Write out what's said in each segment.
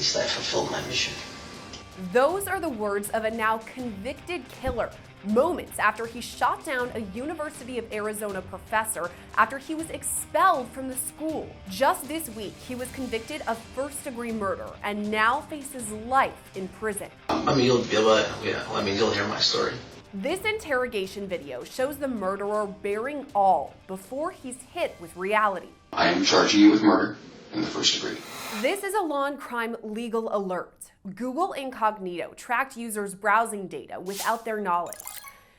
least I fulfilled my mission. Those are the words of a now convicted killer, moments after he shot down a University of Arizona professor after he was expelled from the school. Just this week, he was convicted of first-degree murder and now faces life in prison. You'll hear my story. This interrogation video shows the murderer bearing all before he's hit with reality. I am charging you with murder in the first degree. This is a Law&Crime legal alert. Google Incognito tracked users' browsing data without their knowledge.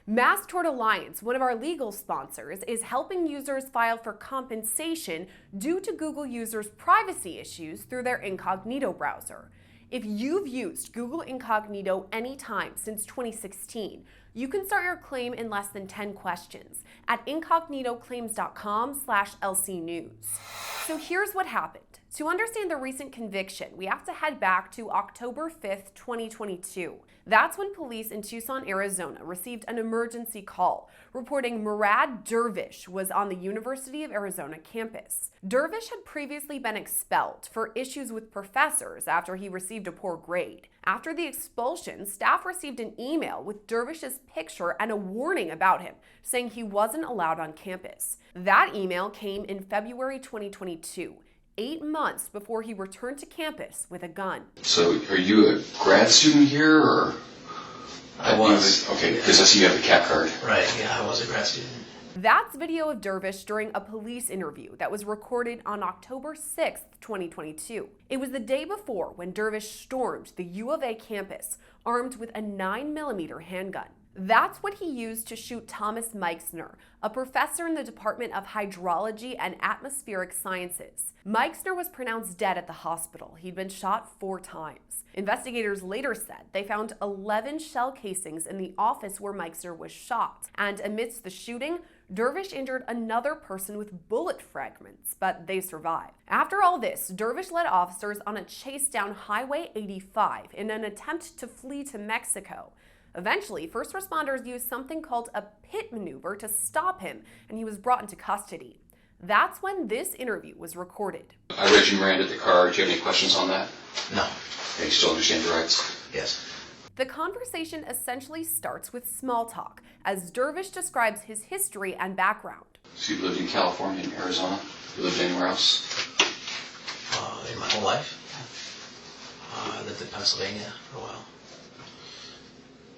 Mass Tort Alliance, one of our legal sponsors, is helping users file for compensation due to Google users' privacy issues through their Incognito browser. If you've used Google Incognito anytime since 2016, you can start your claim in less than 10 questions at incognitoclaims.com/LCnews. So here's what happened. To understand the recent conviction, we have to head back to October 5th, 2022. That's when police in Tucson, Arizona received an emergency call reporting Murad Dervish was on the University of Arizona campus. Dervish had previously been expelled for issues with professors after he received a poor grade. After the expulsion, staff received an email with Dervish's picture and a warning about him, saying he wasn't allowed on campus. That email came in February 2022. 8 months before he returned to campus with a gun. So, are you a grad student here, or? I was. Okay, because I see you have the CAT card. Right, yeah, I was a grad student. That's video of Dervish during a police interview that was recorded on October 6th, 2022. It was the day before when Dervish stormed the U of A campus, armed with a 9mm handgun. That's what he used to shoot Thomas Meixner, a professor in the Department of Hydrology and Atmospheric Sciences. Meixner was pronounced dead at the hospital. He'd been shot 4 times. Investigators later said they found 11 shell casings in the office where Meixner was shot. And amidst the shooting, Dervish injured another person with bullet fragments, but they survived. After all this, Dervish led officers on a chase down Highway 85 in an attempt to flee to Mexico. Eventually, first responders used something called a pit maneuver to stop him, and he was brought into custody. That's when this interview was recorded. I read you Miranda the car. Do you have any questions on that? No. You still understand your rights? Yes. The conversation essentially starts with small talk, as Dervish describes his history and background. So you lived in California and Arizona? You lived anywhere else? In my whole life. I lived in Pennsylvania for a while.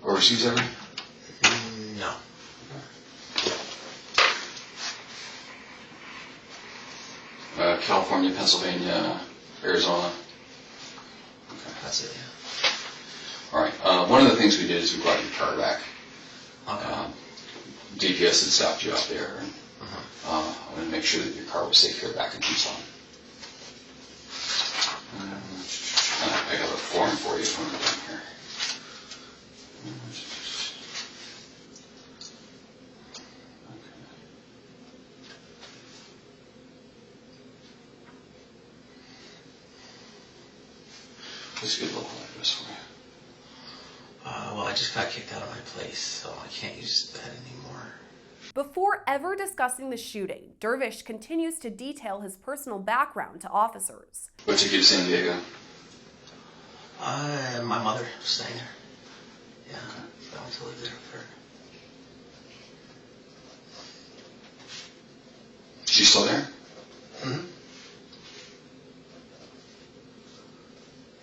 Overseas ever? No. California, Pennsylvania, Arizona. Okay. That's it, yeah. All right. One of the things we did is we brought your car back. Okay. DPS had stopped you out there, and I wanted to make sure that your car was safe here back in Tucson. I got a form for you from down here. What's a good local address for you? Well, I just got kicked out of my place, so I can't use that anymore. Before ever discussing the shooting, Dervish continues to detail his personal background to officers. What took you to San Diego? My mother was staying there. Yeah, I went to live there with her. She's still there? Mm-hmm.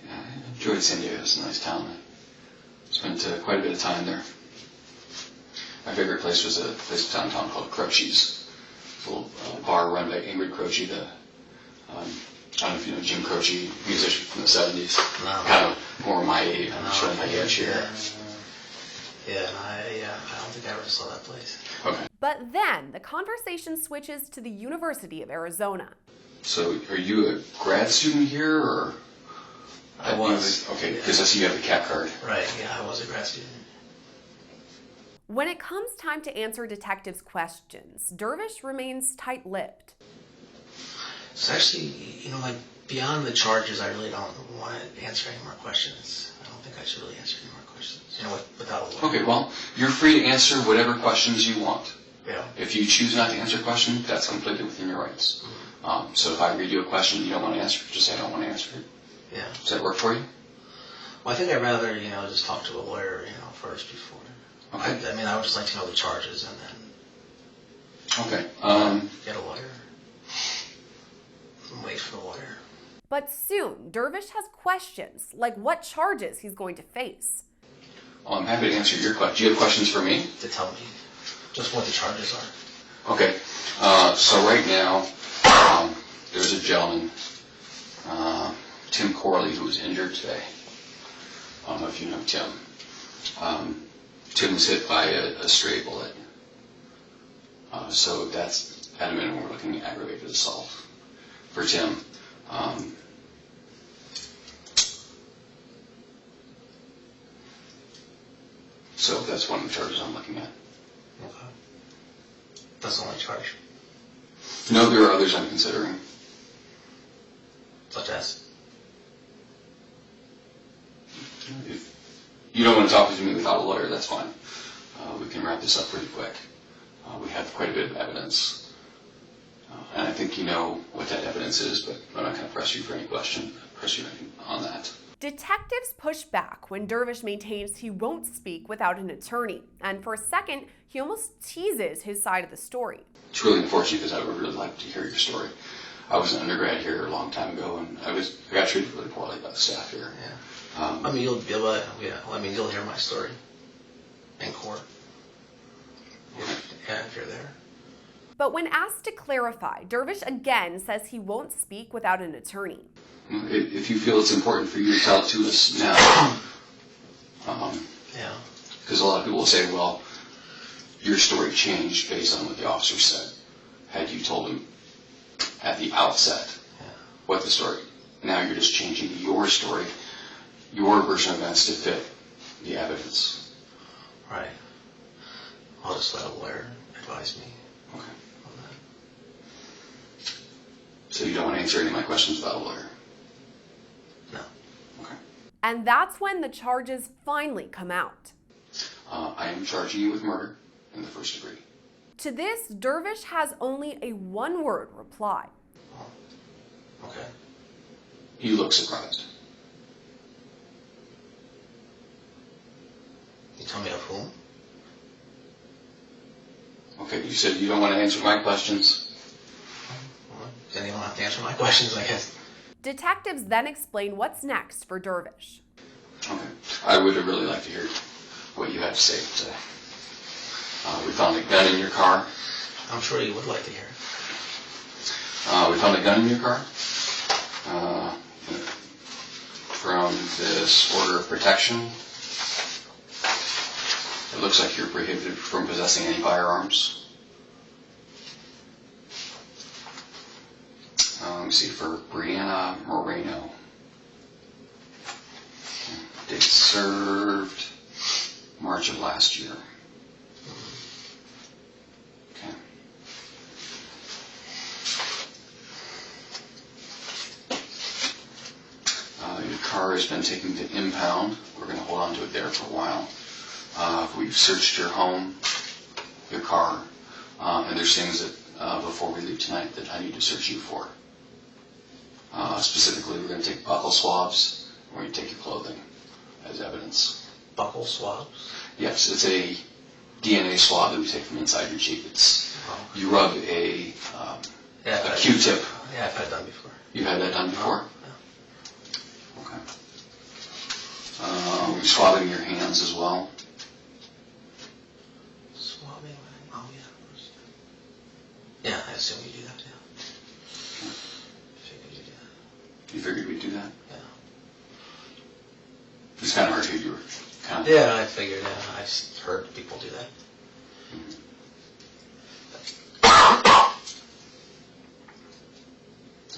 Yeah, I enjoyed San Diego. It's a nice town. I spent quite a bit of time there. My favorite place was a place downtown called Croce's. It's a little bar run by Ingrid Croce, I don't know if you know Jim Croce, musician from the 70s. No. Kind of more my age. I'm showing my age here. Yeah, I don't think I ever saw that place. Okay. But then the conversation switches to the University of Arizona. So are you a grad student here, or? I was. Okay, because I see you have the CAT card. Right, yeah, I was a grad student. When it comes time to answer detectives' questions, Dervish remains tight-lipped. So actually, beyond the charges, I really don't want to answer any more questions. I don't think I should really answer any more questions, without a lawyer. Okay, well, you're free to answer whatever questions you want. Yeah. If you choose not to answer a question, that's completely within your rights. Mm-hmm. So if I read you a question you don't want to answer, just say I don't want to answer it. Yeah. Does that work for you? Well, I think I'd rather, just talk to a lawyer, first before. Okay. I would just like to know the charges and then Okay. get a lawyer. And wait for the lawyer. But soon, Dervish has questions, like what charges he's going to face. Well, I'm happy to answer your question. Do you have questions for me? To tell me just what the charges are. Okay. So right now, there's a gentleman, Tim Corley, who was injured today. I don't know if you know Tim. Tim was hit by a stray bullet. So that's, at a minimum, we're looking at aggravated assault for Tim. So that's one of the charges I'm looking at. Okay. That's the only charge. No, there are others I'm considering. Such as? If you don't want to talk to me without a lawyer, that's fine. We can wrap this up pretty quick. We have quite a bit of evidence. And I think you know what that evidence is, but I'm not going to press you for any question, press you on that. Detectives push back when Dervish maintains he won't speak without an attorney. And for a second, he almost teases his side of the story. It's really unfortunate because I would really like to hear your story. I was an undergrad here a long time ago, and I got treated really poorly by the staff here. Yeah. You'll hear my story in court. If you're there. But when asked to clarify, Dervish again says he won't speak without an attorney. If you feel it's important for you to tell it to us now, yeah. Because a lot of people will say, well, your story changed based on what the officer said. Had you told him at the outset what the story, now you're just changing your story, your version of events to fit the evidence. Right. I'll just let a lawyer advise me. Okay. On that. So you don't want to answer any of my questions without a lawyer? No. Okay. And that's when the charges finally come out. I am charging you with murder in the first degree. To this, Dervish has only a one-word reply. Oh. Okay. You look surprised. You tell me of whom? Okay, you said you don't want to answer my questions. Well, then you don't have to answer my questions, I guess. Detectives then explain what's next for Dervish. Okay. I would really like to hear what you have to say today. We found a gun in your car. I'm sure you would like to hear it. We found a gun in your car from this order of protection. It looks like you're prohibited from possessing any firearms. Let me see, for Brianna Moreno. Date served March of last year. Okay. Your car has been taken to impound. We're going to hold on to it there for a while. We've searched your home, your car, and there's things that before we leave tonight that I need to search you for. Specifically, we're going to take buckle swabs, and we're going to take your clothing as evidence. Buckle swabs? Yes, it's a DNA swab that we take from inside your cheek. You rub a Q-tip. Yeah, I've had that before. You've had that done before? Yeah. Okay. We're swabbing your hands as well. Swabbing? Oh, yeah. Yeah, I assume you do that, yeah. Figured you do that. You figured we'd do that? Yeah. It's kind of hard to hear. You were kind of... Yeah, I figured, yeah. I just heard people do that.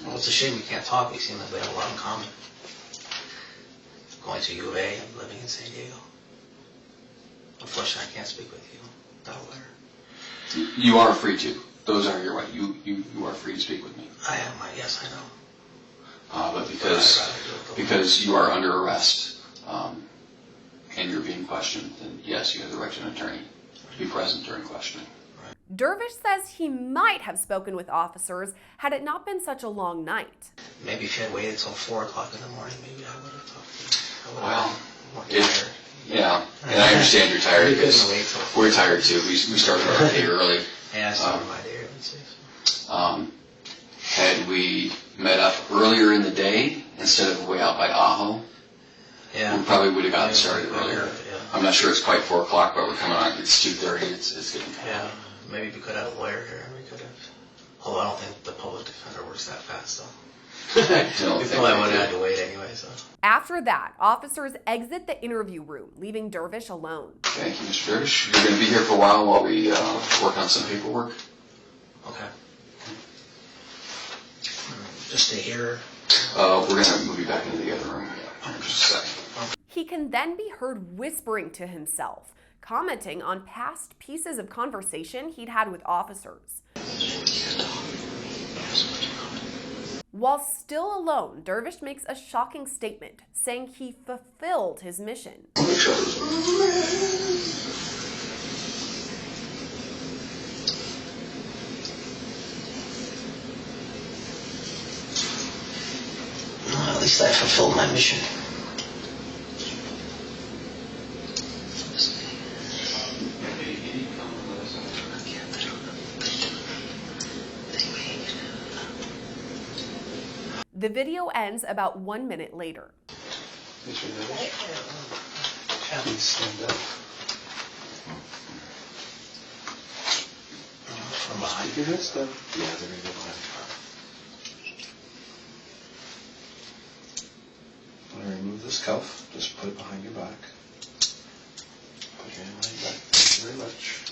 Well, it's a shame we can't talk. We seem like we have a lot in common. Going to U of A and living in San Diego. Unfortunately, I can't speak with you without a letter. You are free to. Those are your right. You are free to speak with me. I am. Yes, I know. But because you are under arrest and you're being questioned, then yes, you have the right to an attorney to be present during questioning. Dervish says he might have spoken with officers had it not been such a long night. Maybe if you had waited till 4 o'clock in the morning, maybe I would have talked to you. Well, more tired. Yeah, and I understand you're tired You couldn't because wait till we're tired too. We started our day early. Yeah, I started my day early too. Had we met up earlier in the day instead of way out by Ajo, we probably would have gotten started earlier. Yeah. I'm not sure it's quite 4 o'clock, but we're coming on. It's 2:30. It's getting kind Yeah, maybe we could have a lawyer here. We could have. Although I don't think the public defender works that fast, though. We probably would have had to wait anyway. So. After that, officers exit the interview room, leaving Dervish alone. Thank you, Mr. Dervish. You're going to be here for a while we work on some paperwork. Okay. Just stay here. We're going to move you back into the other room in just a second. He can then be heard whispering to himself, commenting on past pieces of conversation he'd had with officers. While still alone, Dervish makes a shocking statement, saying he fulfilled his mission. At least I fulfilled my mission. The video ends about 1 minute later. Mr. Dervish, please stand up. From behind. Keep your head still. Yeah, they're going to go behind the car. I'm going to remove this cuff. Just put it behind your back. Put your hand behind your back. Thank you very much.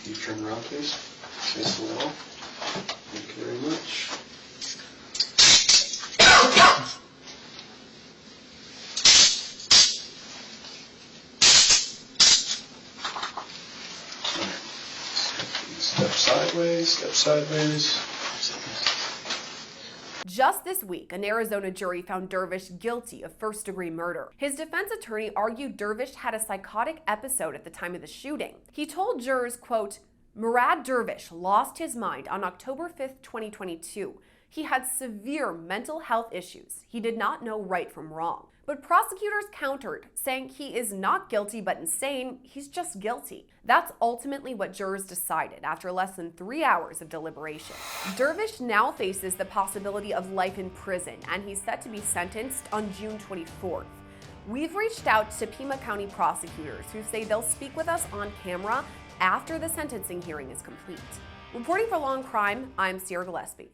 You turn around, please. Face the wall. Thank you very much. Step sideways, step sideways. Just this week, an Arizona jury found Dervish guilty of first-degree murder. His defense attorney argued Dervish had a psychotic episode at the time of the shooting. He told jurors, quote, "Murad Dervish lost his mind on October 5th, 2022. He had severe mental health issues. He did not know right from wrong." But prosecutors countered, saying he is not guilty but insane, he's just guilty. That's ultimately what jurors decided after less than 3 hours of deliberation. Dervish now faces the possibility of life in prison, and he's set to be sentenced on June 24th. We've reached out to Pima County prosecutors who say they'll speak with us on camera after the sentencing hearing is complete. Reporting for Law&Crime, I'm Gillespie.